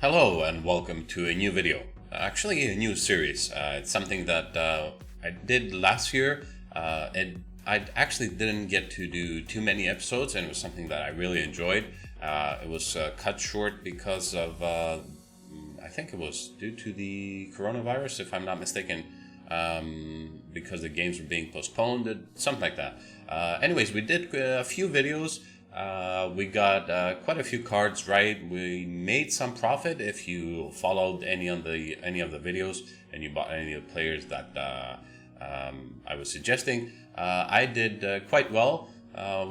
Hello and welcome to a new video. Actually, a new series. It's something that I did last year, and I actually didn't get to do too many episodes, and it was something that I really enjoyed. It was cut short because of, I think it was due to the coronavirus, if I'm not mistaken, because the games were being postponed, something like that. Anyways, we did a few videos. We got quite a few cards right. We made some profit if you followed any of the videos and you bought any of the players that I was suggesting. I did quite well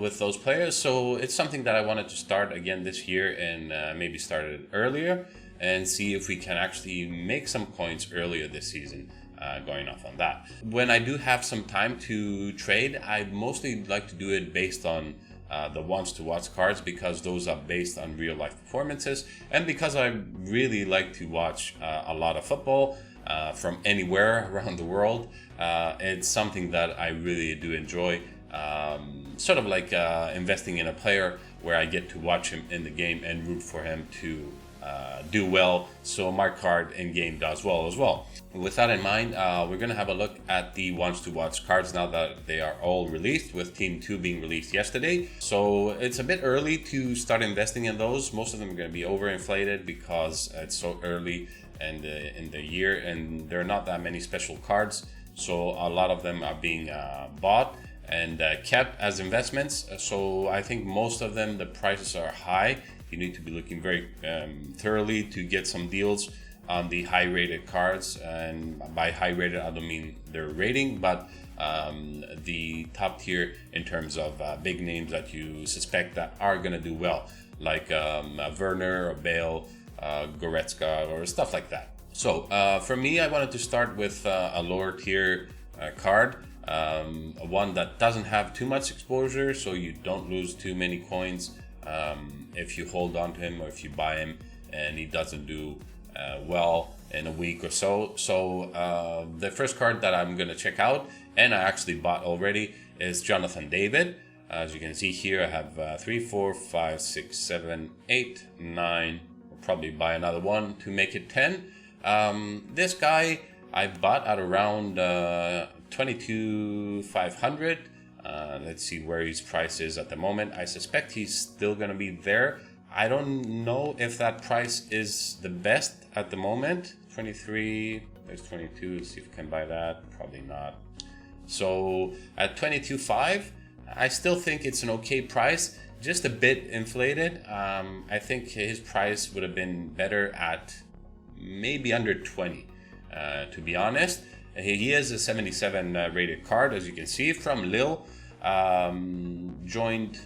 with those players, so it's something that I wanted to start again this year and maybe start it earlier and see if we can actually make some coins earlier this season. Going off on that. When I do have some time to trade, I mostly like to do it based on the wants to watch cards, because those are based on real life performances, and because I really like to watch a lot of football from anywhere around the world. It's something that I really do enjoy, sort of like investing in a player where I get to watch him in the game and root for him to do well, so my card in game does well as well. With that in mind, we're going to have a look at the wants to watch cards now that they are all released, with Team 2 being released yesterday. So it's a bit early to start investing in those. Most of them are going to be overinflated because it's so early and in the year, and there are not that many special cards. So a lot of them are being bought and kept as investments. So I think most of them, the prices are high. You need to be looking very thoroughly to get some deals on the high rated cards, and by high rated I don't mean their rating, but the top tier in terms of big names that you suspect that are going to do well, like Werner or Bale, Goretzka, or stuff like that. So for me, I wanted to start with a lower tier card, one that doesn't have too much exposure, so you don't lose too many coins if you hold on to him or if you buy him and he doesn't do well in a week or so. So the first card that I'm going to check out, and I actually bought already, is Jonathan David. As you can see here, I have 3, 4, 5, 6, 7, 8, 9. I'll probably buy another one to make it 10. This guy I bought at around 22,500. Let's see where his price is at the moment. I suspect he's still going to be there. I don't know if that price is the best at the moment. 23, there's 22. Let's see if we can buy that. Probably not. So at 22.5, I still think it's an okay price. Just a bit inflated. I think his price would have been better at maybe under 20, to be honest. He is a 77 rated card, as you can see, from Lille. Joined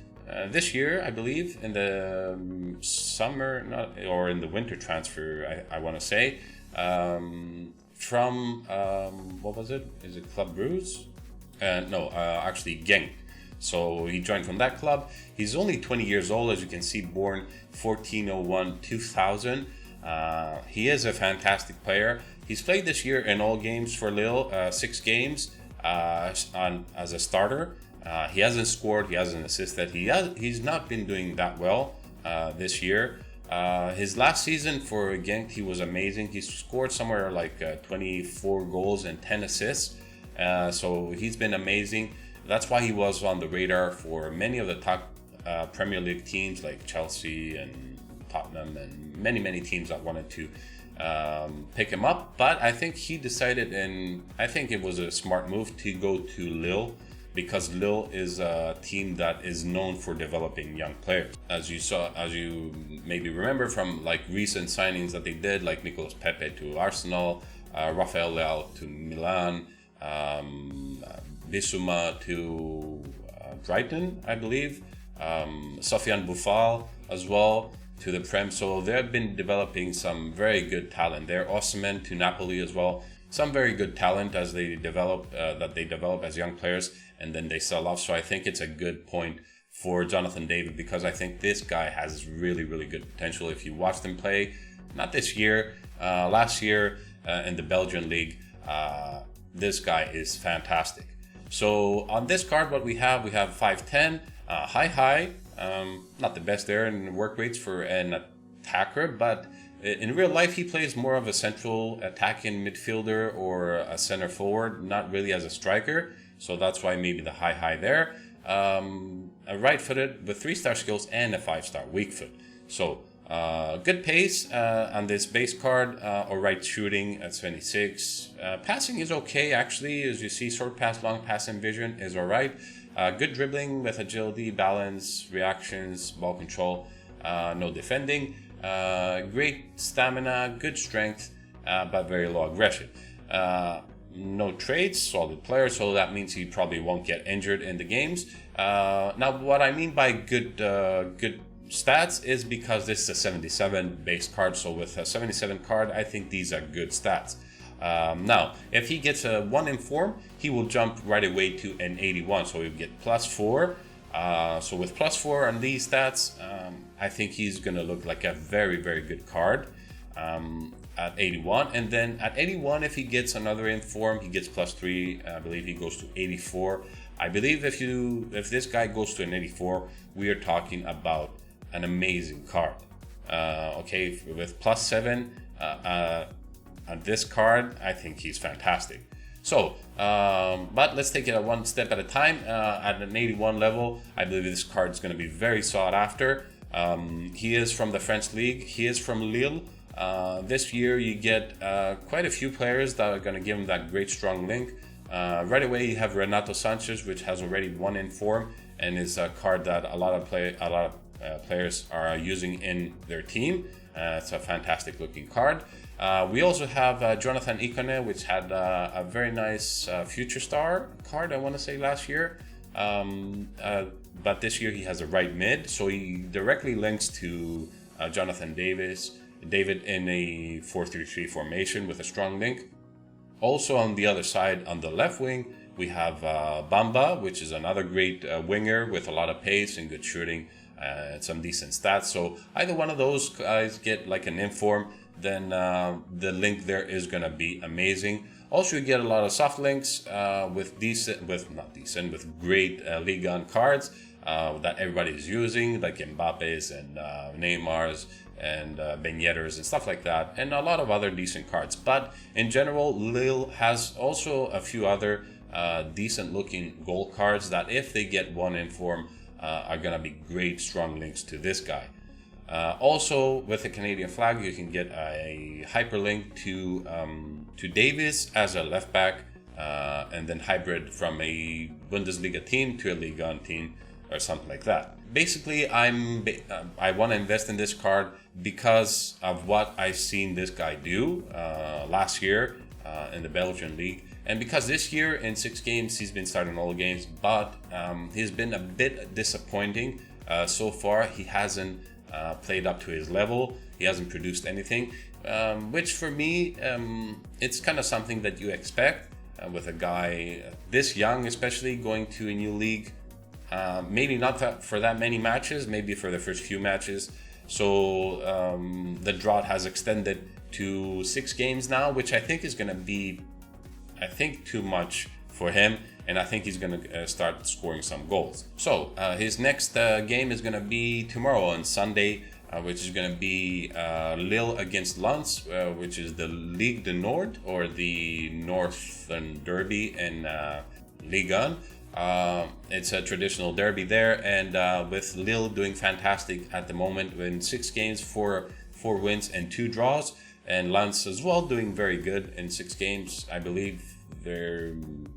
this year, I believe, in the summer, or in the winter transfer, I want to say, from what was it? Is it Club Bruges? No, actually Genk. So he joined from that club. He's only 20 years old, as you can see, born 1401-2000. He is a fantastic player. He's played this year in all games for Lille, 6 games as a starter. He hasn't scored, he hasn't assisted, he's not been doing that well this year. His last season for Genk, he was amazing. He scored somewhere like 24 goals and 10 assists. So he's been amazing. That's why he was on the radar for many of the top Premier League teams like Chelsea and Tottenham, and many teams that wanted to pick him up. But I think he decided, and I think it was a smart move, to go to Lille, because Lille is a team that is known for developing young players. As you maybe remember from like recent signings that they did, like Nicolas Pepe to Arsenal, Rafael Leao to Milan, Bissouma to Brighton, I believe, Sofiane Boufal as well to the Prem. So they've been developing some very good talent there. Osimhen to Napoli as well. Some very good talent as they develop as young players, and then they sell off. So I think it's a good point for Jonathan David, because I think this guy has really good potential. If you watched him play, not this year, last year in the Belgian league, this guy is fantastic. So on this card, what we have 5'10", high, not the best there in work rates for an attacker, but In real life, he plays more of a central attacking midfielder or a center forward, not really as a striker. So that's why maybe the high there. A right-footed with 3-star skills and a 5-star weak foot. So good pace on this base card, or right shooting at 76. Passing is okay, actually. As you see, short pass, long pass, and vision is all right. Good dribbling with agility, balance, reactions, ball control. No defending. Great stamina, good strength, but very low aggression. No traits, solid player, so that means he probably won't get injured in the games. Now, what I mean by good stats is because this is a 77 base card, so with a 77 card, I think these are good stats. Now, if he gets a 1 in form, he will jump right away to an 81, so he'll get +4. So with +4 on these stats, I think he's going to look like a very, very good card. At 81, and then at 81, if he gets another inform, he gets +3. I believe he goes to 84. I believe if this guy goes to an 84, we are talking about an amazing card. Okay, with +7 on this card, I think he's fantastic. So, but let's take it one step at a time. At an 81 level, I believe this card is going to be very sought after. He is from the French league. He is from Lille. This year you get quite a few players that are going to give him that great strong link. Right away you have Renato Sanchez, which has already 1 in form and is a card that a lot of players are using in their team. It's a fantastic looking card. We also have Jonathan Ikone, which had a very nice Future Star card, I want to say, last year. But this year he has a right mid, so he directly links to Jonathan David in a 4-3-3 formation with a strong link. Also on the other side, on the left wing, we have Bamba, which is another great winger with a lot of pace and good shooting and some decent stats. So either one of those guys get like an inform, then the link there is going to be amazing. Also, you get a lot of soft links with great Ligue 1 cards that everybody's using, like Mbappe's and Neymar's and Ben Yedder's and stuff like that, and a lot of other decent cards. But in general, Lille has also a few other decent looking gold cards that, if they get 1 in form, are going to be great strong links to this guy. Also, with the Canadian flag, you can get a hyperlink to Davis as a left back, and then hybrid from a Bundesliga team to a Ligue 1 team or something like that. Basically, I want to invest in this card because of what I've seen this guy do last year in the Belgian league, and because this year in 6 games he's been starting all the games, but he's been a bit disappointing so far. He hasn't played up to his level. He hasn't produced anything, which for me, it's kind of something that you expect with a guy this young, especially going to a new league. Maybe not for that many matches, maybe for the first few matches. So the drought has extended to 6 games now, which I think is going to be, too much for him. And I think he's going to start scoring some goals. So his next game is going to be tomorrow on Sunday, which is going to be Lille against Lens, which is the Ligue du Nord, or the Northern Derby in Ligue 1. It's a traditional derby there, and with Lille doing fantastic at the moment in 6 games, 4 wins and 2 draws, and Lens as well doing very good in 6 games. I believe they're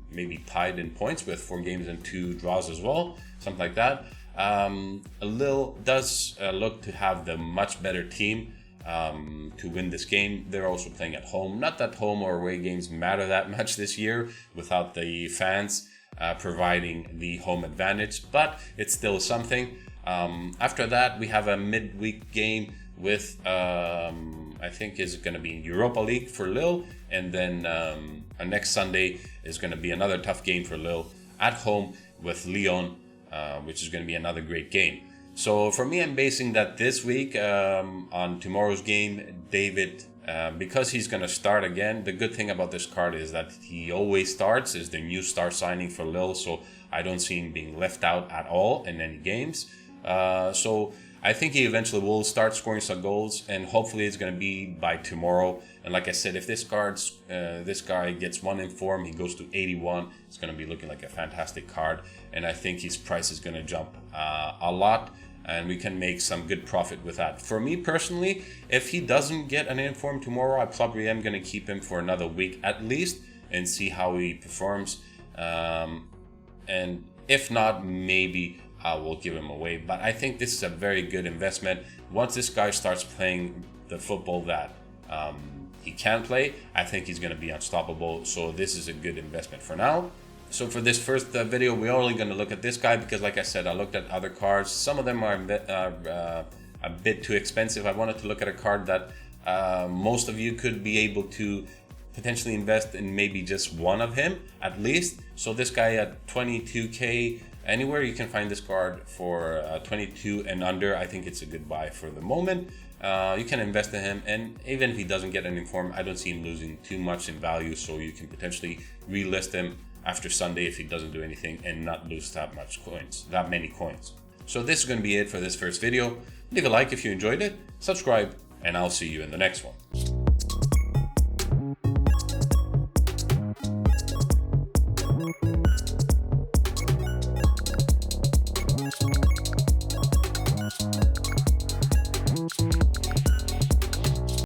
maybe tied in points with 4 games and 2 draws as well, something like that. Lille does look to have the much better team to win this game. They're also playing at home. Not that home or away games matter that much this year without the fans providing the home advantage, but it's still something. After that, we have a midweek game with I think is going to be Europa League for Lille, and then next Sunday is going to be another tough game for Lille at home with Lyon, which is going to be another great game. So for me, I'm basing that this week on tomorrow's game. David, because he's going to start again. The good thing about this card is that he always starts, is the new star signing for Lille, so I don't see him being left out at all in any games. So I think he eventually will start scoring some goals, and hopefully it's going to be by tomorrow. And like I said, if this guy gets one in form, he goes to 81, it's going to be looking like a fantastic card. And I think his price is going to jump a lot, and we can make some good profit with that. For me personally, if he doesn't get an inform tomorrow, I probably am going to keep him for another week at least and see how he performs. And if not, maybe I will give him away. But I think this is a very good investment. Once this guy starts playing the football that he can play, I think he's going to be unstoppable. So this is a good investment for now. So for this first video, we're only going to look at this guy because, like I said, I looked at other cards. Some of them are a bit too expensive. I wanted to look at a card that most of you could be able to potentially invest in, maybe just one of him at least. So this guy at 22k, anywhere you can find this card for 22 and under, I think it's a good buy for the moment. You can invest in him, and even if he doesn't get an inform, I don't see him losing too much in value. So you can potentially relist him after Sunday if he doesn't do anything and not lose that many coins. So this is going to be it for this first video. Leave a like if you enjoyed it, subscribe, and I'll see you in the next one.